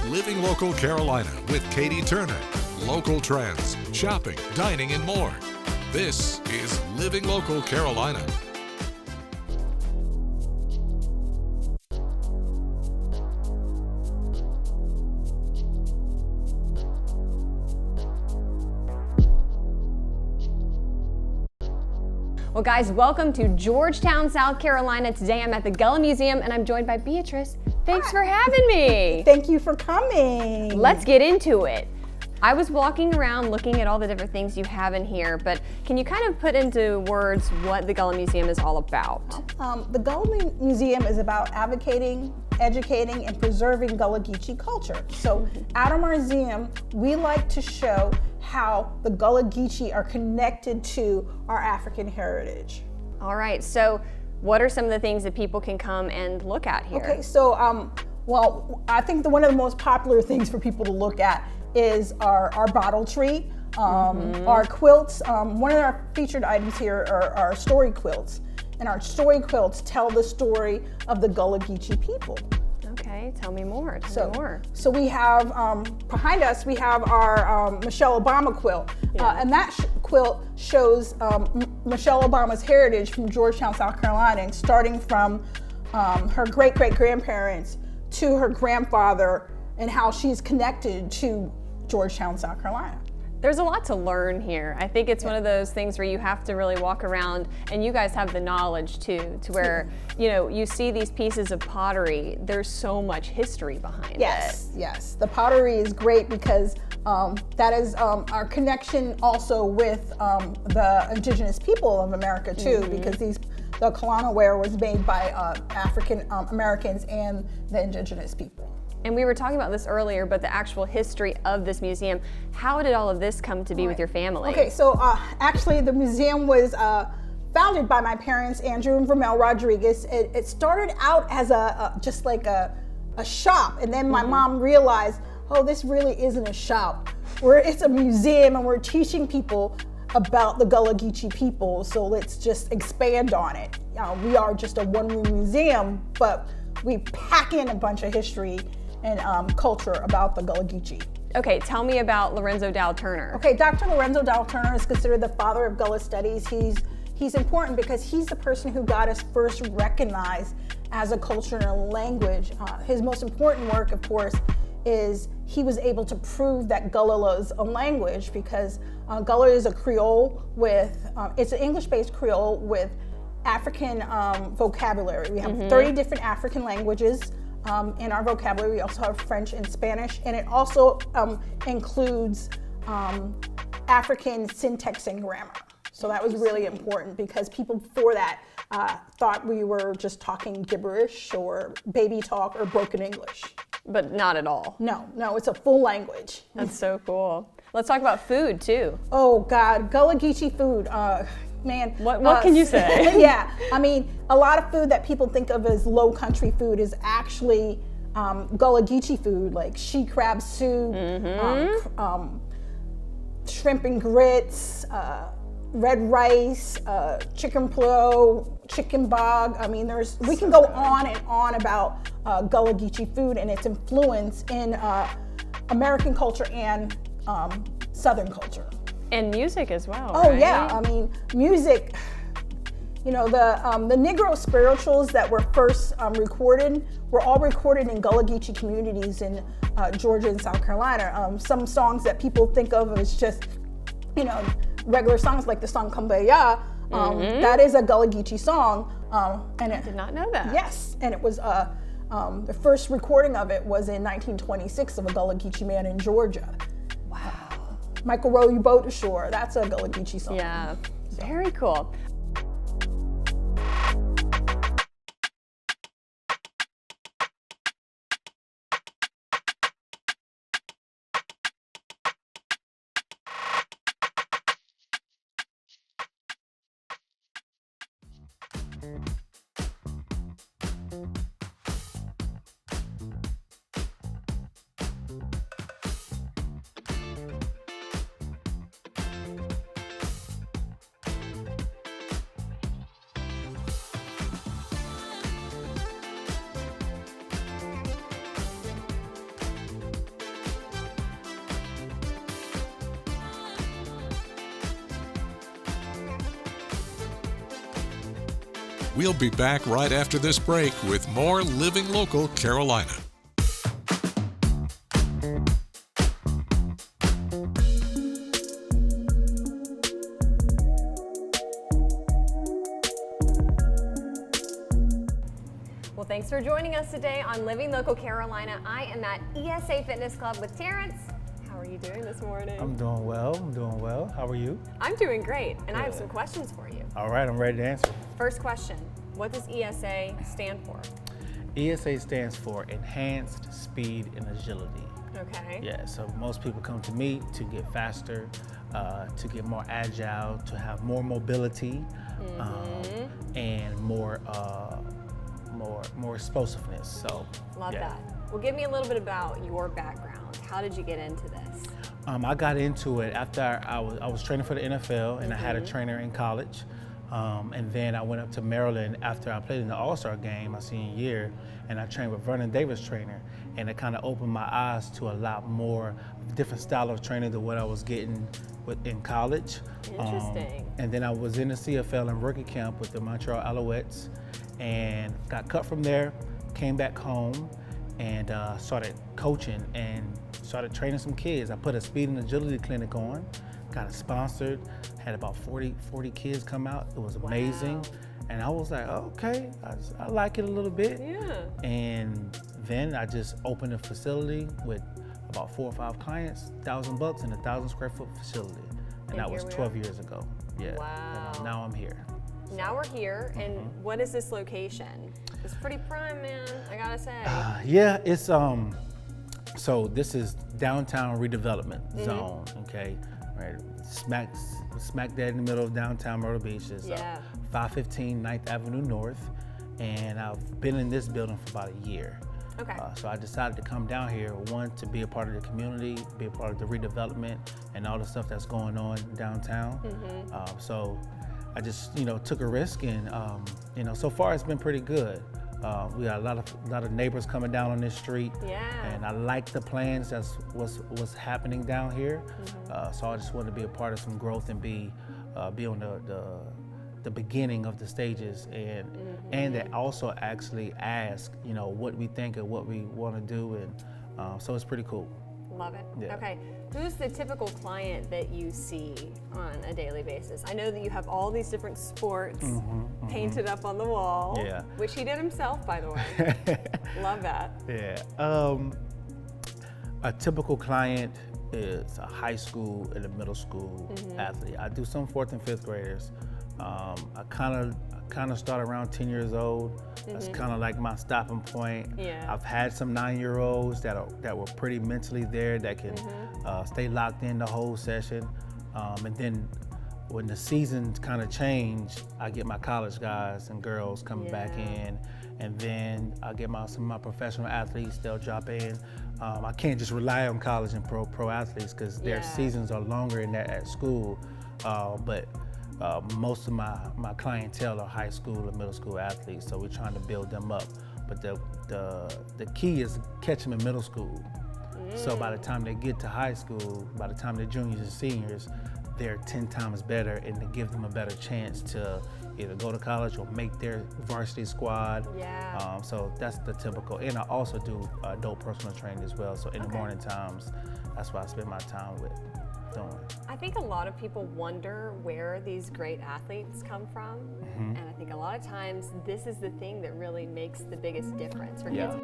Living Local Carolina with Katie Turner. Local trends, shopping, dining, and more. This is Living Local Carolina. Well, guys, welcome to Georgetown, South Carolina. Today I'm at the Gullah Museum and I'm joined by Beatrice. Thanks for having me. Thank you for coming. Let's get into it. I was walking around looking at all the different things you have in here, but can you kind of put into words what the Gullah Museum is all about? The Gullah Museum is about advocating, educating, and preserving Gullah Geechee culture. So at our museum, we like to show how the Gullah Geechee are connected to our African heritage. All right, so what are some of the things that people can come and look at here? Okay, so well, I think one of the most popular things for people to look at is our bottle tree, our quilts. One of our featured items here are our story quilts, and our story quilts tell the story of the Gullah Geechee people. Okay, tell me more. Tell me more. So we have behind us we have our Michelle Obama quilt, and that quilt shows Michelle Obama's heritage from Georgetown, South Carolina, and starting from her great-great-grandparents to her grandfather, and how she's connected to Georgetown, South Carolina. There's a lot to learn here. I think it's one of those things where you have to really walk around, and you guys have the knowledge too, to where, you know, you see these pieces of pottery, there's so much history behind it. Yes. The pottery is great because that is our connection also with the indigenous people of America too, because the Kalana ware was made by African Americans and the indigenous people. And we were talking about this earlier, but the actual history of this museum, how did all of this come to be with your family? Okay, so actually the museum was founded by my parents, Andrew and Vermel Rodriguez. It started out as just like a shop, and then my mom realized, oh, this really isn't a shop. It's a museum, and we're teaching people about the Gullah Geechee people, so let's just expand on it. We are just a one-room museum, but we pack in a bunch of history and culture about the Gullah Geechee. Okay, tell me about Lorenzo Dow Turner. Okay, Dr. Lorenzo Dow Turner is considered the father of Gullah studies. He's important because he's the person who got us first recognized as a culture and a language. His most important work, of course, is he was able to prove that Gullah was a language, because Gullah is a Creole with, it's an English-based Creole with African vocabulary. We have 30 different African languages in our vocabulary. We also have French and Spanish, and it also includes African syntax and grammar. So that was really important, because people before that thought we were just talking gibberish or baby talk or broken English. But not at all. No, it's a full language. That's so cool. Let's talk about food too. Oh God, Gullah Geechee food. Man, what can you say? Yeah, I mean, a lot of food that people think of as low country food is actually Gullah Geechee food, like she crab soup, shrimp and grits, red rice, chicken plow, chicken bog. I mean, we can go on and on about Gullah Geechee food and its influence in American culture and Southern culture. And music as well. Oh, right? yeah. I mean, music, you know, the Negro spirituals that were first recorded were all recorded in Gullah Geechee communities in Georgia and South Carolina. Some songs that people think of as just, you know, regular songs, like the song Kumbaya, that is a Gullah Geechee song. And I did not know that. Yes, and it was the first recording of it was in 1926 of a Gullah Geechee man in Georgia. Wow. Michael Row Your Boat Ashore, that's a Gullah Geechee song. Yeah, very cool. We'll be back right after this break with more Living Local Carolina. Well, thanks for joining us today on Living Local Carolina. I am at ESA Fitness Club with Terrence. How are you doing this morning? I'm doing well. How are you? I'm doing great, and I have Good. some questions for you. All right, I'm ready to answer. First question, what does ESA stand for? ESA stands for Enhanced Speed and Agility. Okay. Yeah, so most people come to me to get faster, to get more agile, to have more mobility, and more explosiveness. So Love yeah. that. Well, give me a little bit about your background. How did you get into this? I got into it after I was training for the NFL, and I had a trainer in college. And then I went up to Maryland after I played in the All-Star game my senior year, and I trained with Vernon Davis trainer, and it kind of opened my eyes to a lot more different style of training than what I was getting in college. Interesting. And then I was in the CFL in rookie camp with the Montreal Alouettes, and got cut from there, came back home, and started coaching and started training some kids. I put a speed and agility clinic on, got it sponsored, had about 40 kids come out. It was amazing. Wow. And I was like, okay, I like it a little bit. Yeah. And then I just opened a facility with about 4 or 5 clients, $1,000 in a 1,000 square foot facility. And that was here we 12 years ago. Yeah. Wow. And now I'm here. Now we're here, and what is this location? It's pretty prime, man, I gotta say. Yeah, it's so this is downtown redevelopment zone, okay? Right, smack dead in the middle of downtown Myrtle Beach is Yeah. 515 9th Avenue North, and I've been in this building for about a year. Okay. So I decided to come down here, one, to be a part of the community, be a part of the redevelopment and all the stuff that's going on downtown. So I just, took a risk, and so far it's been pretty good. We got a lot of neighbors coming down on this street, Yeah. and I like the plans that's what's happening down here. So I just wanted to be a part of some growth and be on the beginning of the stages, and that also actually ask what we think and what we want to do, and so it's pretty cool. Love it. Yeah. Okay, who's the typical client that you see on a daily basis? I know that you have all these different sports painted up on the wall, Yeah. which he did himself, by the way. Love that. Yeah. A typical client is a high school and a middle school athlete. I do some 4th and 5th graders. I kind of start around 10 years old. That's kind of like my stopping point. Yeah. I've had some 9-year-olds that were pretty mentally there, that can stay locked in the whole session. And then when the seasons kind of change, I get my college guys and girls coming back in, and then I get some of my professional athletes, they'll drop in. I can't just rely on college and pro athletes, because their seasons are longer in at school, but most of my clientele are high school and middle school athletes, so we're trying to build them up. But the key is catch them in middle school. So by the time they get to high school, by the time they're juniors and seniors, they're 10 times better, and to give them a better chance to either go to college or make their varsity squad. Yeah. So that's the typical. And I also do adult personal training as well. So in the morning times, that's what I spend my time with doing. I think a lot of people wonder where these great athletes come from, and I think a lot of times this is the thing that really makes the biggest difference for kids.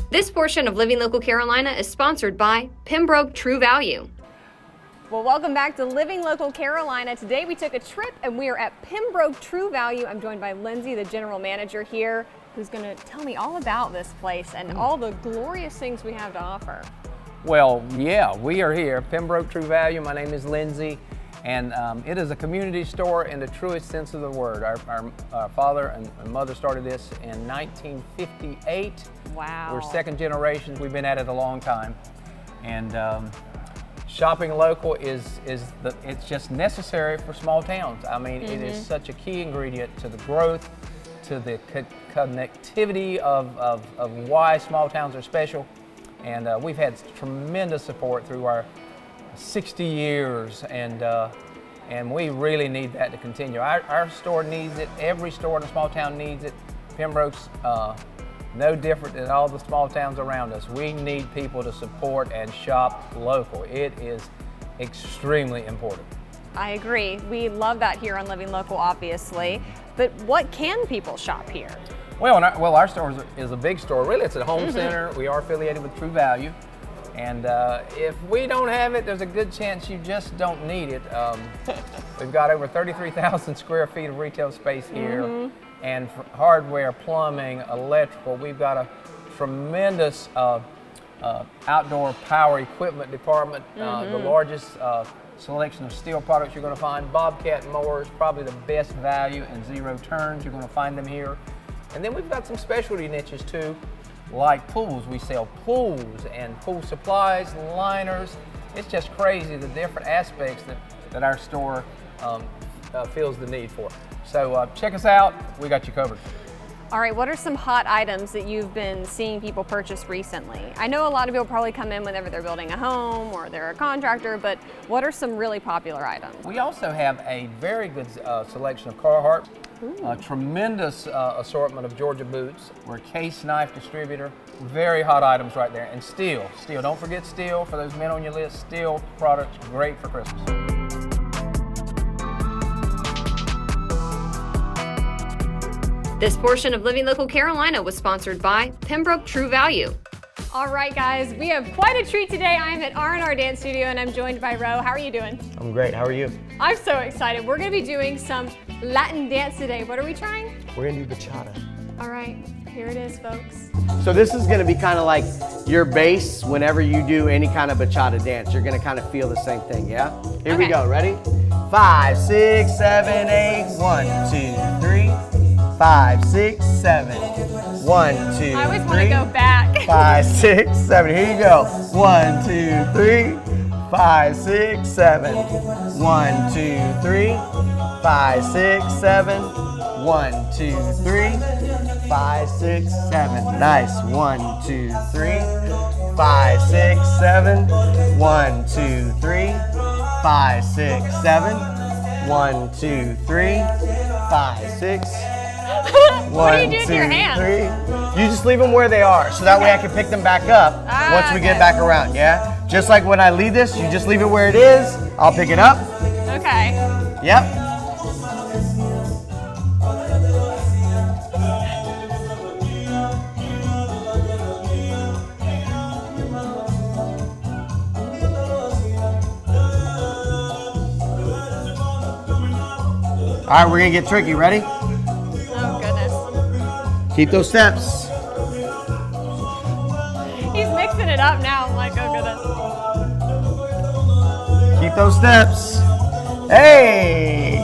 This portion of Living Local Carolina is sponsored by Pembroke True Value. Well, welcome back to Living Local Carolina. Today we took a trip and we are at Pembroke True Value. I'm joined by Lindsay, the general manager here, who's going to tell me all about this place and all the glorious things we have to offer. Well, yeah, we are here, Pembroke True Value. My name is Lindsay, and it is a community store in the truest sense of the word. Our father and mother started this in 1958. Wow. We're second generation. We've been at it a long time, and shopping local it's just necessary for small towns. I mean, it is such a key ingredient to the growth, to the connectivity of why small towns are special. And we've had tremendous support through our 60 years, and we really need that to continue. Our store needs it. Every store in a small town needs it. Pembroke's no different than all the small towns around us. We need people to support and shop local. It is extremely important. I agree. We love that here on Living Local, obviously. But what can people shop here? Well, our store is a big store. Really, it's a home center. We are affiliated with True Value. And if we don't have it, there's a good chance you just don't need it. We've got over 33,000 square feet of retail space here. And for hardware, plumbing, electrical, we've got a tremendous outdoor power equipment department, the largest selection of steel products you're going to find. Bobcat mowers, probably the best value and zero turns. You're going to find them here. And then we've got some specialty niches too, like pools. We sell pools and pool supplies, liners. It's just crazy the different aspects that our store feels the need for. So check us out. We got you covered. All right, what are some hot items that you've been seeing people purchase recently? I know a lot of people probably come in whenever they're building a home or they're a contractor, but what are some really popular items? We also have a very good selection of Carhartt, a tremendous assortment of Georgia boots. We're a case knife distributor. Very hot items right there. And steel, don't forget steel for those men on your list. Steel products, great for Christmas. This portion of Living Local Carolina was sponsored by Pembroke True Value. All right, guys, we have quite a treat today. I'm at R&R Dance Studio and I'm joined by Ro. How are you doing? I'm great. How are you? I'm so excited. We're going to be doing some Latin dance today. What are we trying? We're gonna do bachata. All right, here it is, folks. So this is gonna be kind of like your base whenever you do any kind of bachata dance. You're gonna kind of feel the same thing, yeah? Here we Okay. go, ready? 5, 6, 7, 8, 1, 2, 3. 5, 6, 7. 1, 2, I always want to go back. 5, 6, 7. Here you go. 1, 2, 3. 5, 6, 7. 1, 2, 3. 5, 6, 7. 1, 2, 3. 5, 6, 7. Nice. 1, 2, 3. 5, 6, 7. 1, 2, 3. 5, 6, 7. 1, 2, 3. 5, 6. What do you do with your hands? 3. You just leave them where they are, so that way I can pick them back up once we get back around, yeah? Just like when I leave this, you just leave it where it is. I'll pick it up. Okay. Yep. All right, we're gonna get tricky. Ready? Oh, goodness. Keep those steps. He's mixing it up now. I'm like, oh, goodness. Keep those steps. Hey!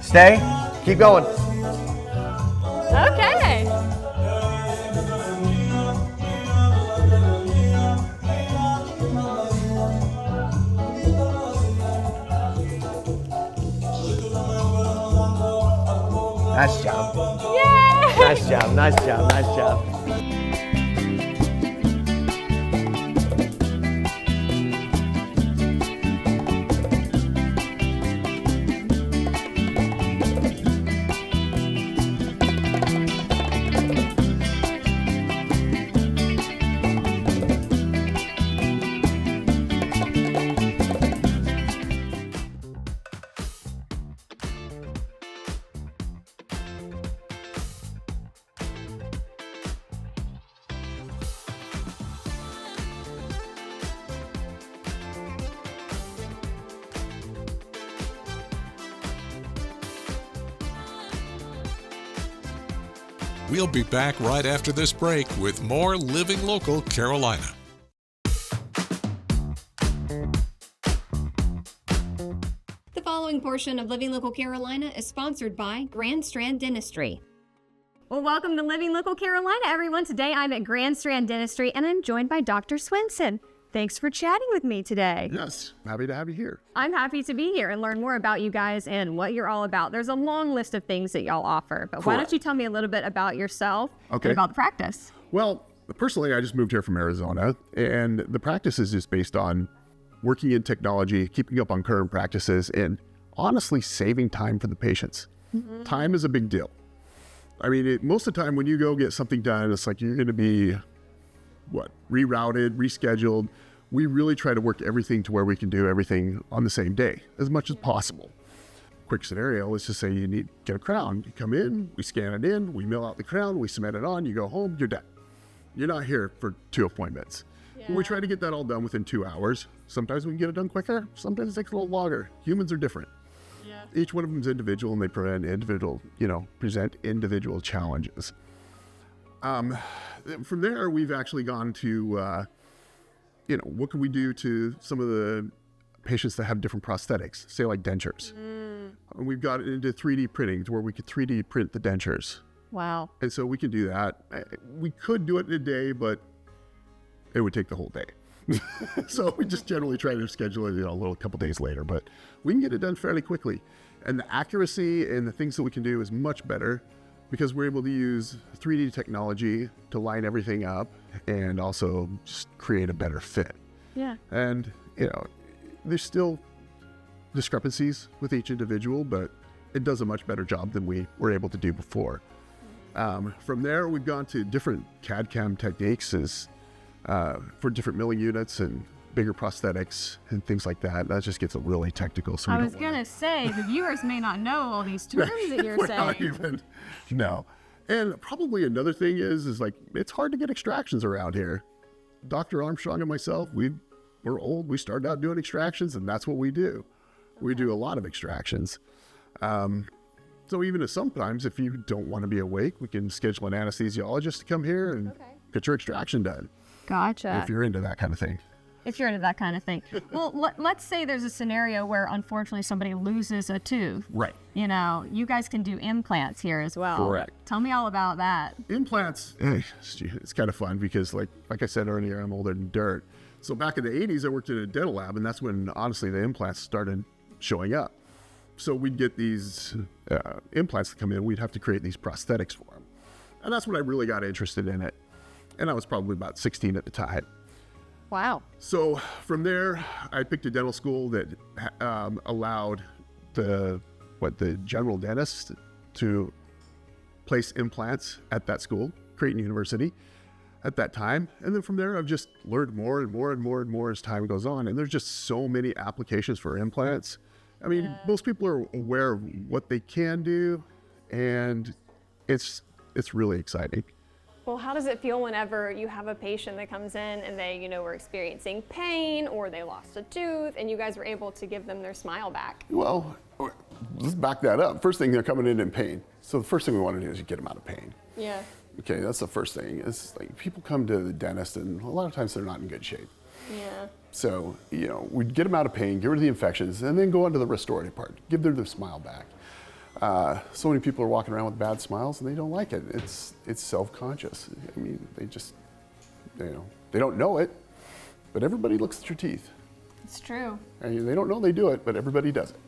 Stay. Keep going. Okay. Nice job. Yay! Nice job. Nice job. Nice job. We'll be back right after this break with more Living Local Carolina. The following portion of Living Local Carolina is sponsored by Grand Strand Dentistry. Well, welcome to Living Local Carolina, everyone. Today I'm at Grand Strand Dentistry and I'm joined by Dr. Swenson. Thanks for chatting with me today. Yes, happy to have you here. I'm happy to be here and learn more about you guys and what you're all about. There's a long list of things that y'all offer, but why don't you tell me a little bit about yourself and about the practice? Well, personally, I just moved here from Arizona, and the practice is just based on working in technology, keeping up on current practices, and honestly saving time for the patients. Time is a big deal. I mean, most of the time when you go get something done, it's like you're going to be, rerouted, rescheduled. We really try to work everything to where we can do everything on the same day as much as possible. Quick scenario, let's just say you need to get a crown. You come in, we scan it in, we mill out the crown, we cement it on, you go home, you're done. You're not here for 2 appointments. Yeah. We try to get that all done within 2 hours. Sometimes we can get it done quicker, sometimes it takes a little longer. Humans are different. Yeah. Each one of them is individual and they present individual challenges. From there, we've actually gone to, what can we do to some of the patients that have different prosthetics, say like dentures. And we've got it into 3D printing to where we could 3D print the dentures. Wow. And so we can do that. We could do it in a day, but it would take the whole day. So we just generally try to schedule it, a couple days later, but we can get it done fairly quickly. And the accuracy and the things that we can do is much better because we're able to use 3D technology to line everything up and also just create a better fit. Yeah. And, there's still discrepancies with each individual, but it does a much better job than we were able to do before. From there, we've gone to different CAD/CAM techniques for different milling units and bigger prosthetics and things like that. That just gets really technical. So I was going to say, the viewers may not know all these terms that you're saying. No. And probably another thing is like, it's hard to get extractions around here. Dr. Armstrong and myself, we're old. We started out doing extractions and that's what we do. We do a lot of extractions. So even sometimes if you don't want to be awake, we can schedule an anesthesiologist to come here and get your extraction done. Gotcha. If you're into that kind of thing. Well, let's say there's a scenario where unfortunately somebody loses a tooth. Right. You guys can do implants here as well. Correct. Tell me all about that. Implants, it's kind of fun because like I said earlier, I'm older than dirt. So back in the 80s, I worked in a dental lab, and that's when honestly the implants started showing up. So we'd get these implants that come in, we'd have to create these prosthetics for them. And that's when I really got interested in it. And I was probably about 16 at the time. Wow. So from there, I picked a dental school that allowed the general dentist to place implants at that school, Creighton University, at that time. And then from there, I've just learned more and more and more and more as time goes on. And there's just so many applications for implants. I mean, most people are aware of what they can do, and it's really exciting. Well, how does it feel whenever you have a patient that comes in and they, were experiencing pain or they lost a tooth and you guys were able to give them their smile back? Well, let's back that up. First thing, they're coming in pain. So the first thing we want to do is get them out of pain. Yeah. Okay, that's the first thing. It's like people come to the dentist and a lot of times they're not in good shape. Yeah. So, we'd get them out of pain, get rid of the infections, and then go on to the restorative part. Give them their smile back. So many people are walking around with bad smiles and they don't like it. It's self-conscious. I mean, they just, they don't know it, but everybody looks at your teeth. It's true. And they don't know they do it, but everybody does it.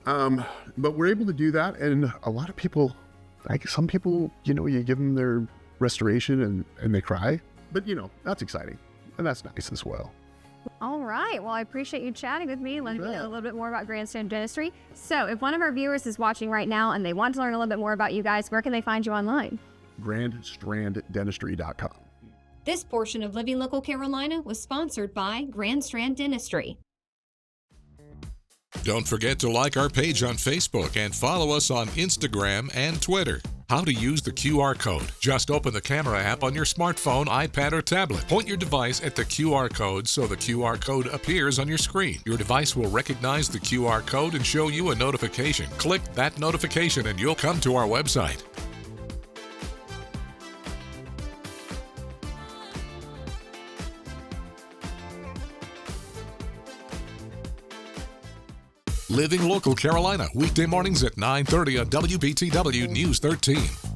But we're able to do that, and a lot of people, some people, you give them their restoration and they cry, but that's exciting, and that's nice as well. All right. Well, I appreciate you chatting with me, letting me know a little bit more about Grand Strand Dentistry. So if one of our viewers is watching right now and they want to learn a little bit more about you guys, where can they find you online? GrandStrandDentistry.com. This portion of Living Local Carolina was sponsored by Grand Strand Dentistry. Don't forget to like our page on Facebook and follow us on Instagram and Twitter. How to use the QR code. Just open the camera app on your smartphone, iPad, or tablet. Point your device at the QR code so the QR code appears on your screen. Your device will recognize the QR code and show you a notification. Click that notification and you'll come to our website. Living Local Carolina, weekday mornings at 9:30 on WBTW News 13.